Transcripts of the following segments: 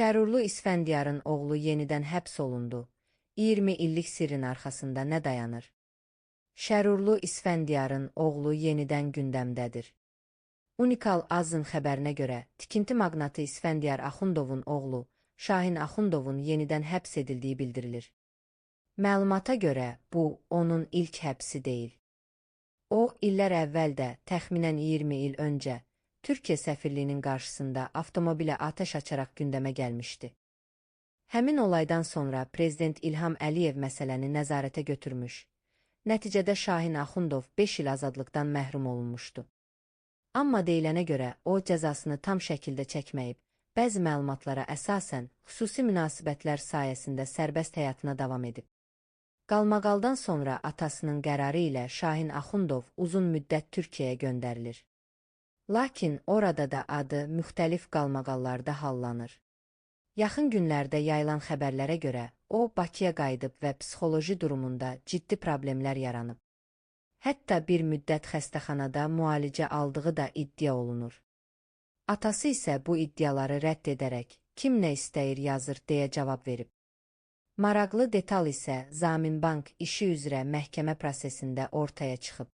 Şərurlu İsfəndiyarın oğlu yenidən həbs olundu. 20 illik sirrin arxasında nə dayanır? Şərurlu İsfəndiyarın oğlu yenidən gündəmdədir. Unikal Azın xəbərinə görə, tikinti maqnatı İsfəndiyar Axundovun oğlu Şahin Axundovun yenidən həbs edildiyi bildirilir. Məlumata görə, bu onun ilk həbsi deyil. O, illər əvvəl də, təxminən 20 il öncə, Türkiyə səfirliyinin qarşısında avtomobilə atəş açaraq gündəmə gəlmişdi. Həmin olaydan sonra Prezident İlham Əliyev məsələni nəzarətə götürmüş. Nəticədə Şahin Axundov 5 il azadlıqdan məhrum olunmuşdu. Amma deyilənə görə o cəzasını tam şəkildə çəkməyib, bəzi məlumatlara əsasən xüsusi münasibətlər sayəsində sərbəst həyatına davam edib. Qalmaqaldan sonra atasının qərarı ilə Şahin Axundov uzun müddət Türkiyəyə göndərilir. Lakin orada da adı müxtəlif qalmaqallarda hallanır. Yaxın günlərdə yayılan xəbərlərə görə o Bakıya qayıdıb və psixoloji durumunda ciddi problemlər yaranıb. Hətta bir müddət xəstəxanada müalicə aldığı da iddia olunur. Atası isə bu iddiaları rədd edərək, kim nə istəyir yazır deyə cavab verib. Maraqlı detal isə Zaminbank işi üzrə məhkəmə prosesində ortaya çıxıb.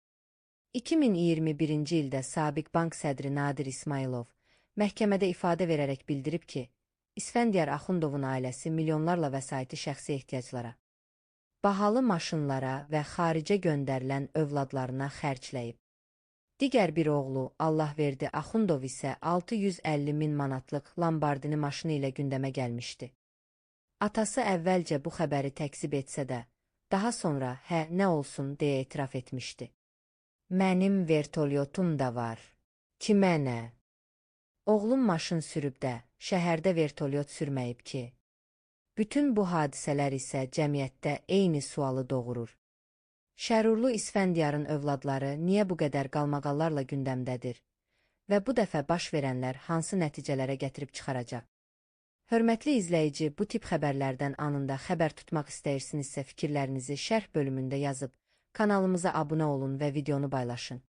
2021-ci ildə sabiq bank sədri Nadir İsmailov məhkəmədə ifadə verərək bildirib ki, İsfəndiyar Axundovun ailəsi milyonlarla vəsaiti şəxsi ehtiyaclara, bahalı maşınlara və xaricə göndərilən övladlarına xərcləyib. Digər bir oğlu Allahverdi Axundov isə 650 min manatlıq Lambardini maşını ilə gündəmə gəlmişdi. Atası əvvəlcə bu xəbəri təkzib etsə də, daha sonra nə olsun deyə etiraf etmişdi. Mənim vertolyotum da var. Kimə nə? Oğlum maşın sürüb də, şəhərdə vertolyot sürməyib ki. Bütün bu hadisələr isə cəmiyyətdə eyni sualı doğurur. Şərurlu İsfəndiyarın övladları niyə bu qədər qalmaqallarla gündəmdədir? Və bu dəfə baş verənlər hansı nəticələrə gətirib çıxaracaq? Hörmətli izləyici, bu tip xəbərlərdən anında xəbər tutmaq istəyirsinizsə fikirlərinizi şərh bölümündə yazıb, kanalımıza abunə olun və videonu paylaşın.